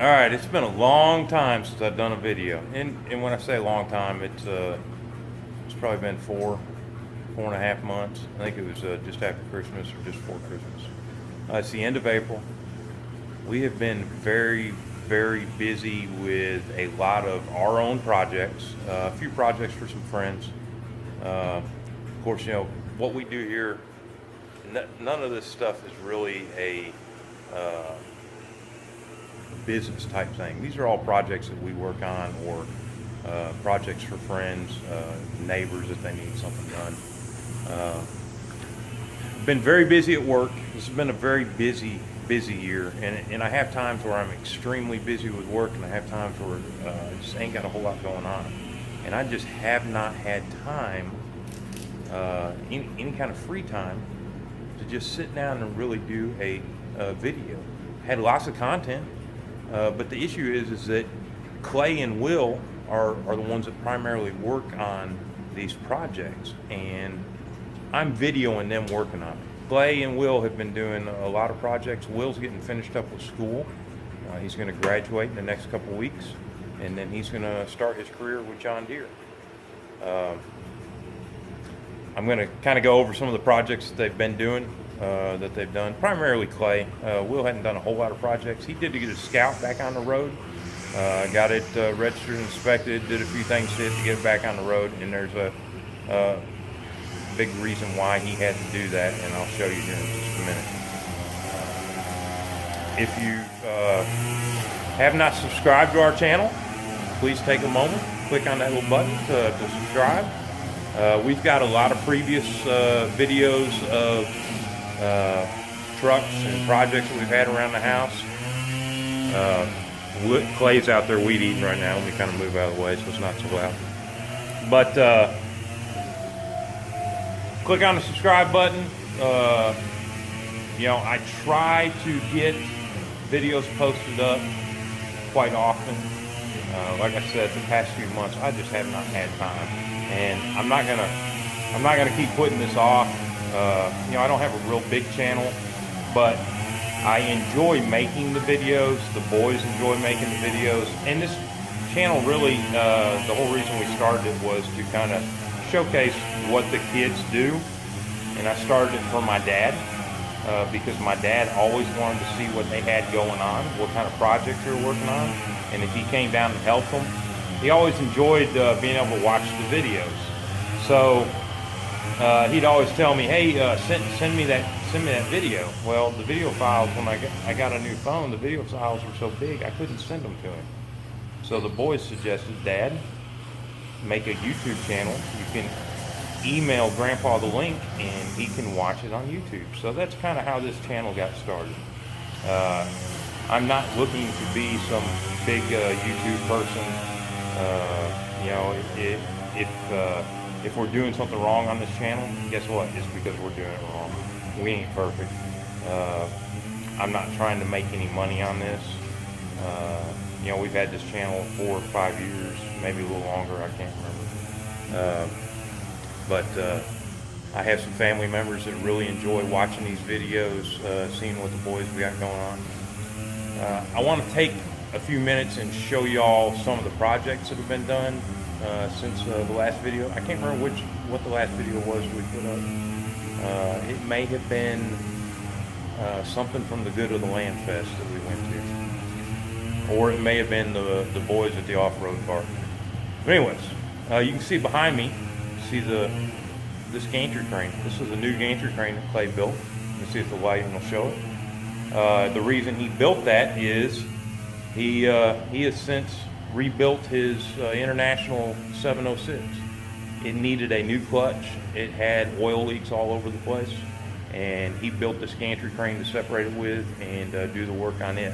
All right, it's been a long time since I've done a video, and when I say a long time, it's probably been 4.5 months. I think it was just after Christmas or just before Christmas. It's the end of April. We have been very, very busy with a lot of our own projects, a few projects for some friends. Of course, you know what we do here. None of this stuff is really a business type thing. These are all projects that we work on, or projects for friends, neighbors if they need something done. Been very busy at work. This has been a very busy year, and I have times where I'm extremely busy with work, and I have times where I just ain't got a whole lot going on, and I just have not had time, any kind of free time, to just sit down and really do a video. Had lots of content. But the issue is that Clay and Will are the ones that primarily work on these projects, and I'm videoing them working on it. Clay and Will have been doing a lot of projects. Will's getting finished up with school. He's going to graduate in the next couple weeks, and then he's going to start his career with John Deere. I'm going to kind of go over some of the projects that they've been doing. That they've done, primarily Clay. Will hadn't done a whole lot of projects. He did to get his Scout back on the road, got it registered and inspected, did a few things to it to get it back on the road, and there's a big reason why he had to do that, and I'll show you here in just a minute. If you have not subscribed to our channel, please take a moment, click on that little button to subscribe. We've got a lot of previous videos of trucks and projects that we've had around the house. Clay's out there weed eating right now. Let me kind of move out of the way so it's not so loud. But click on the subscribe button. You know, I try to get videos posted up quite often. Like I said, the past few months I just have not had time, and I'm not gonna keep putting this off. You know, I don't have a real big channel, but I enjoy making the videos. The boys enjoy making the videos, and this channel really, the whole reason we started it was to kind of showcase what the kids do. And I started it for my dad, because my dad always wanted to see what they had going on, what kind of projects they were working on, and if he came down and helped them, he always enjoyed being able to watch the videos. So he'd always tell me, "Hey, send me that video." Well, the video files, when I got a new phone, the video files were so big I couldn't send them to him. So the boys suggested, "Dad, make a YouTube channel. You can email Grandpa the link, and he can watch it on YouTube." So that's kind of how this channel got started. I'm not looking to be some big YouTube person. You know, if we're doing something wrong on this channel, guess what? It's because we're doing it wrong. We ain't perfect. I'm not trying to make any money on this. You know, we've had this channel 4 or 5 years, maybe a little longer, I can't remember. But I have some family members that really enjoy watching these videos, seeing what the boys we got going on. I want to take a few minutes and show y'all some of the projects that have been done since the last video. I can't remember what the last video was we put up. It may have been something from the Good of the Land Fest that we went to, or it may have been the boys at the off-road park. But anyways, you can see behind me, see this gantry crane. This is a new gantry crane that Clay built. You can see if the lighting will show it. The reason he built that is he has since rebuilt his International 706. It needed a new clutch. It had oil leaks all over the place, and he built this gantry crane to separate it with and do the work on it.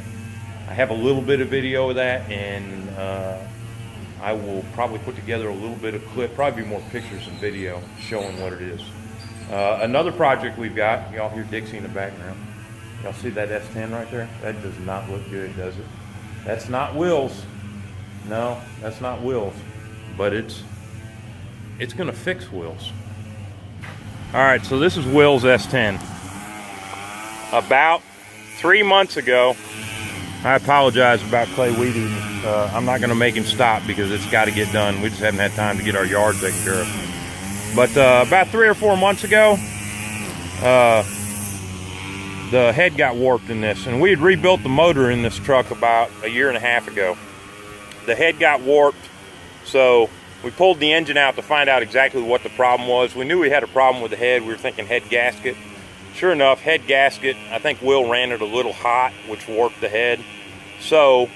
I have a little bit of video of that, and I will probably put together a little bit of clip, probably more pictures and video showing what it is. Another project we've got, y'all hear Dixie in the background. Y'all see that S10 right there? That does not look good, does it? That's not Will's. No, that's not Will's, but it's gonna fix Will's. All right, so this is Will's S10. About 3 months ago, I apologize about Clay weeding. I'm not going to make him stop because it's got to get done. We just haven't had time to get our yard taken care of. But about 3 or 4 months ago, the head got warped in this, and we had rebuilt the motor in this truck about 1.5 years ago. The head got warped, so we pulled the engine out to find out exactly what the problem was. We knew we had a problem with the head. We were thinking head gasket. Sure enough, head gasket, I think Will ran it a little hot, which warped the head. So,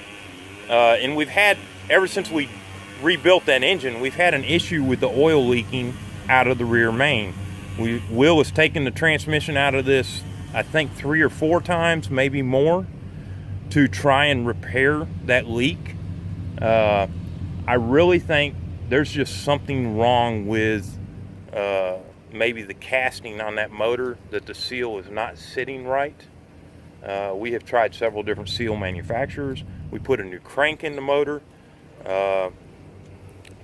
and we've had, ever since we rebuilt that engine, we've had an issue with the oil leaking out of the rear main. Will has taken the transmission out of this, I think 3 or 4 times, maybe more, to try and repair that leak. I really think there's just something wrong with maybe the casting on that motor, that the seal is not sitting right. We have tried several different seal manufacturers. We put a new crank in the motor.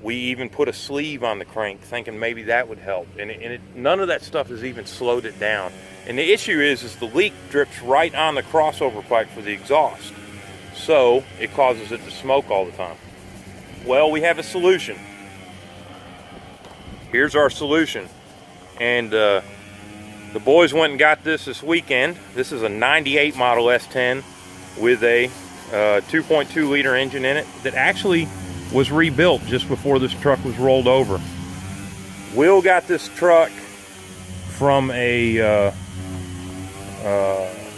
We even put a sleeve on the crank thinking maybe that would help. And none of that stuff has even slowed it down. And the issue is the leak drips right on the crossover pipe for the exhaust. So it causes it to smoke all the time. Well, we have a solution. Here's our solution. And the boys went and got this weekend. This is a 98 model S10 with a 2.2 liter engine in it that actually was rebuilt just before this truck was rolled over. Will got this truck from an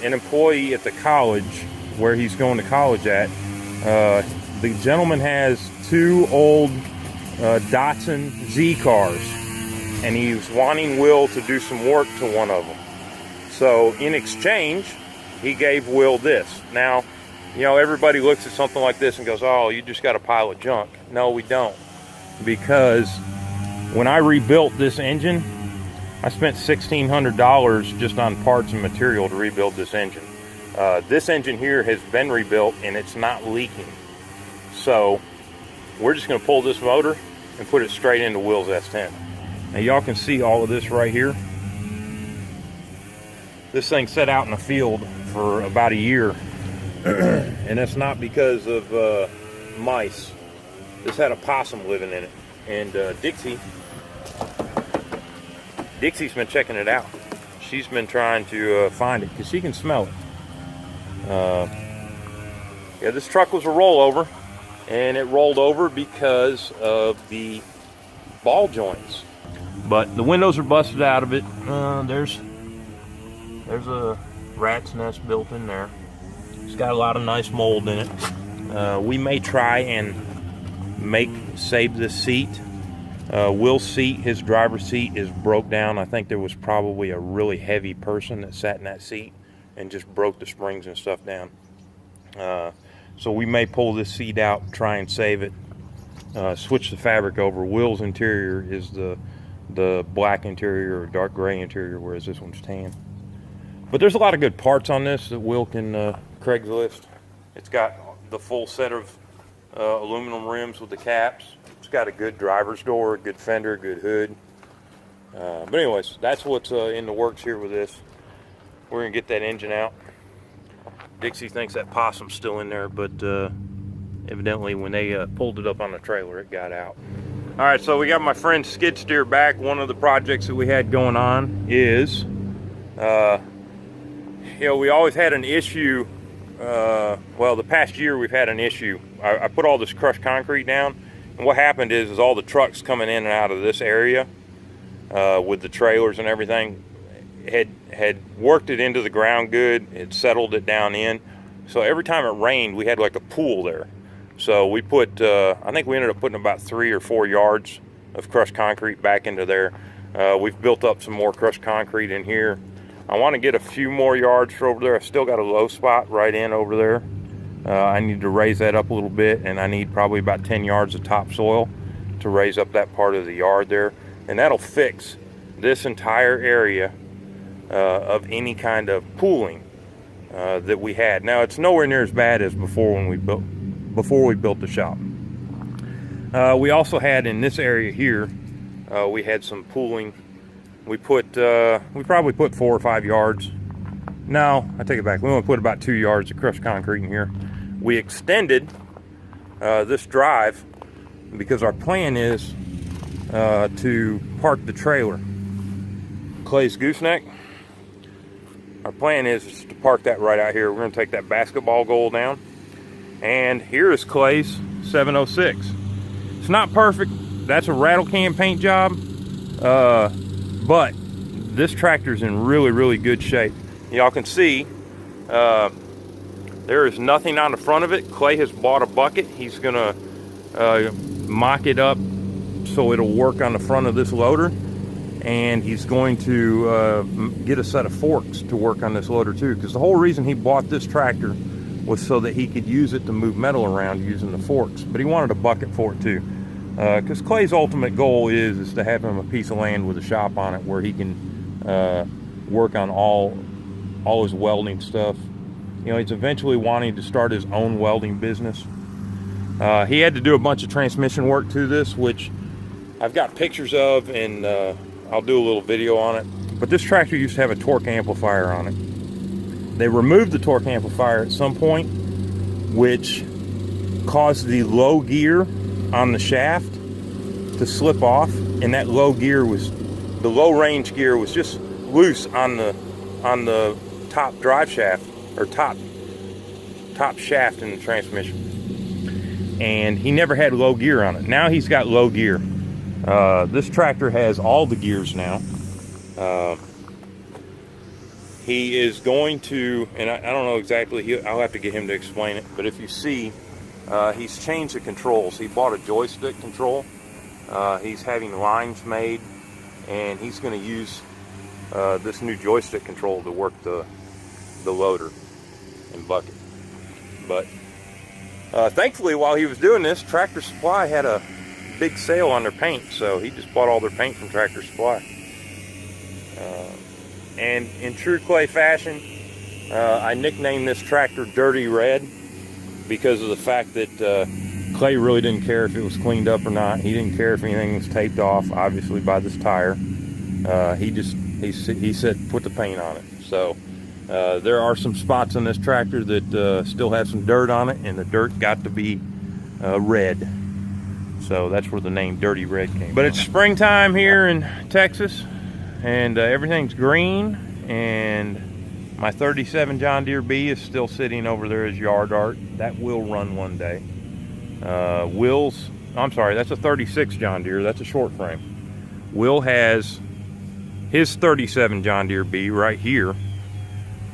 employee at the college where he's going to college at. The gentleman has 2 old Datsun Z cars, and he was wanting Will to do some work to one of them. So in exchange, he gave Will this. Now, you know, everybody looks at something like this and goes, oh, you just got a pile of junk. No, we don't. Because when I rebuilt this engine, I spent $1,600 just on parts and material to rebuild this engine. This engine here has been rebuilt and it's not leaking. So we're just going to pull this motor and put it straight into Will's S10. Now y'all can see all of this right here. This thing sat out in the field for about 1 year. And that's not because of mice. This had a possum living in it. And Dixie's been checking it out. She's been trying to find it because she can smell it. Yeah, this truck was a rollover, and it rolled over because of the ball joints. But the windows are busted out of it. There's a rat's nest built in there. It's got a lot of nice mold in it. We may try and save this seat. Will's seat, his driver's seat, is broke down. I think there was probably a really heavy person that sat in that seat and just broke the springs and stuff down. So we may pull this seat out, try and save it, switch the fabric over. Will's interior is the black interior or dark gray interior, whereas this one's tan. But there's a lot of good parts on this that Will can Craigslist. It's got the full set of aluminum rims with the caps. It's got a good driver's door, a good fender, good hood. But anyways, that's what's in the works here with this. We're gonna get that engine out. Dixie thinks that possum's still in there, but evidently when they pulled it up on the trailer, it got out. All right, so we got my friend skid steer back. One of the projects that we had going on is, you know, we always had an issue. Well, the past year we've had an issue. I put all this crushed concrete down, and what happened is all the trucks coming in and out of this area with the trailers and everything had worked it into the ground good. It settled it down in. So every time it rained, we had like a pool there. So we put, I think we ended up putting about 3 or 4 yards of crushed concrete back into there. We've built up some more crushed concrete in here. I want to get a few more yards for over there. I've still got a low spot right in over there. I need to raise that up a little bit, and I need probably about 10 yards of topsoil to raise up that part of the yard there. And that'll fix this entire area of any kind of pooling that we had. Now, it's nowhere near as bad as before when we built the shop. We also had in this area here, we had some pooling. We probably put 4 or 5 yards. No, I take it back. We only put about 2 yards of crushed concrete in here. we extended this drive because our plan is to park the trailer. Clay's gooseneck. Our plan is to park that right out here. We're going to take that basketball goal down. And here is Clay's 706. It's not perfect. That's a rattle can paint job. But this tractor's in really, really good shape. Y'all can see there is nothing on the front of it. Clay has bought a bucket. He's going to mock it up so it'll work on the front of this loader. And he's going to get a set of forks to work on this loader too, because the whole reason he bought this tractor was so that he could use it to move metal around using the forks, but he wanted a bucket for it too, because Clay's ultimate goal is to have him a piece of land with a shop on it where he can work on all his welding stuff. You know, he's eventually wanting to start his own welding business. He had to do a bunch of transmission work to this, which I've got pictures of, and I'll do a little video on it. But this tractor used to have a torque amplifier on it. They removed the torque amplifier at some point, which caused the low gear on the shaft to slip off, and that low gear was, the low range gear was just loose on the top drive shaft, or top shaft in the transmission. And he never had low gear on it. Now he's got low gear. This tractor has all the gears now. He is going to, and I don't know exactly, I'll have to get him to explain it, but if you see, he's changed the controls. He bought a joystick control. He's having lines made, and he's going to use this new joystick control to work the loader and bucket. But thankfully, while he was doing this, Tractor Supply had a big sale on their paint, so he just bought all their paint from Tractor Supply. And in true Clay fashion, I nicknamed this tractor Dirty Red because of the fact that Clay really didn't care if it was cleaned up or not. He didn't care if anything was taped off, obviously, by this tire. He said put the paint on it. So there are some spots on this tractor that still have some dirt on it, and the dirt got to be red. So that's where the name Dirty Red came from. But it's springtime here in Texas, and everything's green, and my 37 John Deere B is still sitting over there as yard art. That will run one day. I'm sorry, that's a 36 John Deere. That's a short frame. Will has his 37 John Deere B right here.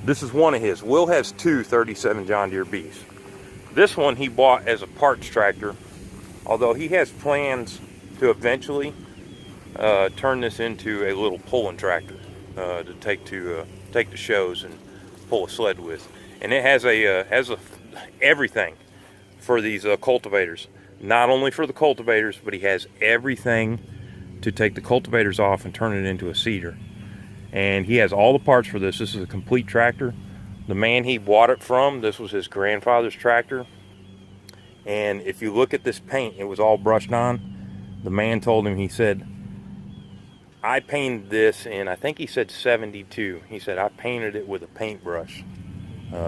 This is one of his. Will has two 37 John Deere Bs. This one he bought as a parts tractor, although he has plans to eventually turn this into a little pulling tractor to take to shows and pull a sled with. And it has everything for these cultivators. Not only for the cultivators, but he has everything to take the cultivators off and turn it into a seeder. And he has all the parts for this. This is a complete tractor. The man he bought it from, this was his grandfather's tractor. And if you look at this paint, it was all brushed on. The man told him, he said, I painted this in, I think he said 72. He said, I painted it with a paintbrush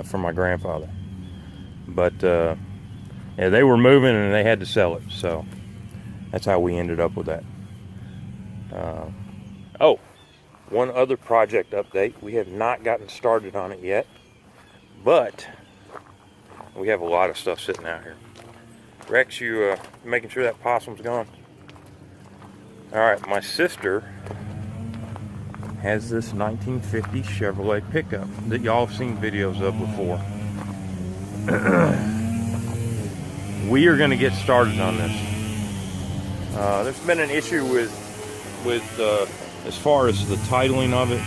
from my grandfather. But yeah, they were moving and they had to sell it. So that's how we ended up with that. Oh, one other project update. We have not gotten started on it yet, but we have a lot of stuff sitting out here. Rex, you making sure that possum's gone? All right, my sister has this 1950 Chevrolet pickup that y'all have seen videos of before. We are going to get started on this. There's been an issue with as far as the titling of it,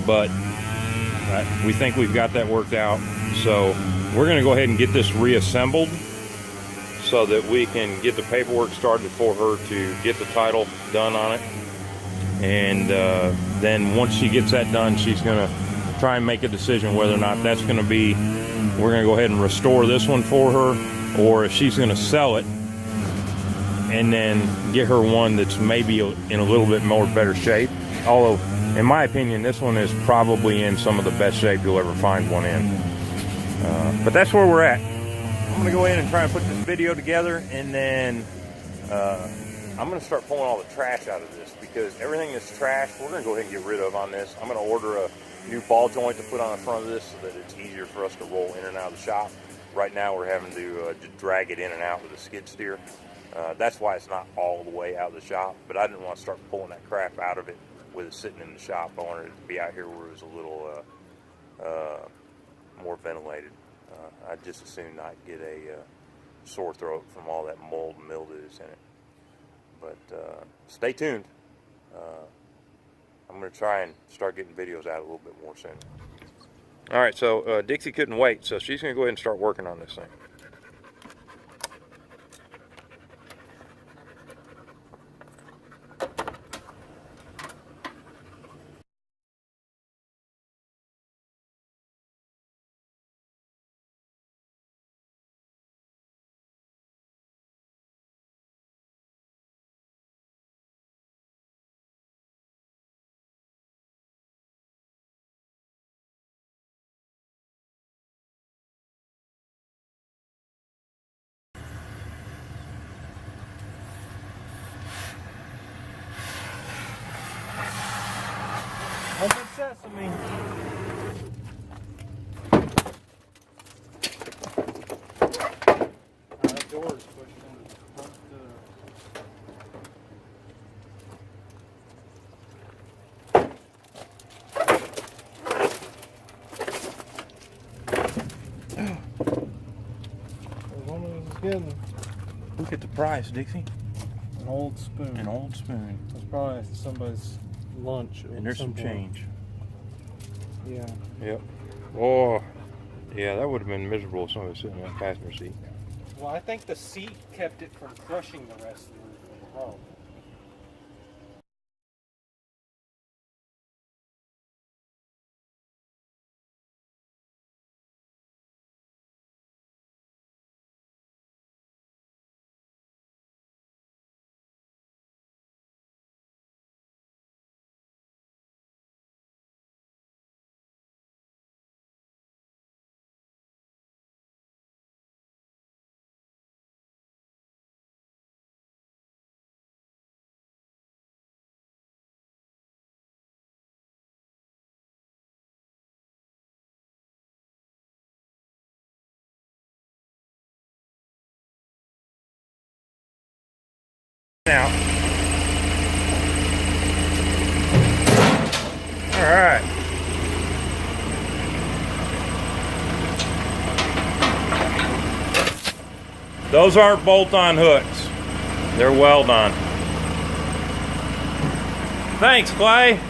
but we think we've got that worked out. So we're going to go ahead and get this reassembled so that we can get the paperwork started for her to get the title done on it. And then once she gets that done, she's going to try and make a decision whether or not that's going to be, we're going to go ahead and restore this one for her, or if she's going to sell it and then get her one that's maybe in a little bit more better shape. Although, in my opinion, this one is probably in some of the best shape you'll ever find one in. But that's where we're at. I'm gonna go in and try and put this video together, and then I'm gonna start pulling all the trash out of this, because everything that's trash we're gonna go ahead and get rid of on this. I'm gonna order a new ball joint to put on the front of this so that it's easier for us to roll in and out of the shop. Right now we're having to just drag it in and out with a skid steer. That's why it's not all the way out of the shop, but I didn't want to start pulling that crap out of it with it sitting in the shop. I wanted it to be out here where it was a little more ventilated. I'd just as soon not get a sore throat from all that mold and mildew that's in it. But stay tuned. I'm going to try and start getting videos out a little bit more soon. All right, so Dixie couldn't wait, so she's going to go ahead and start working on this thing. Open sesame. That door is pushed into the front. As long as it's getting Look at the price, Dixie. an old spoon. An old spoon. It's probably somebody's lunch. And there's some change. Yeah. Yep. Oh, yeah, that would have been miserable if somebody was sitting in that passenger seat. Well, I think the seat kept it from crushing the rest of the row. Now. All right. Those aren't bolt-on hooks. They're weld-on. Thanks, Clay.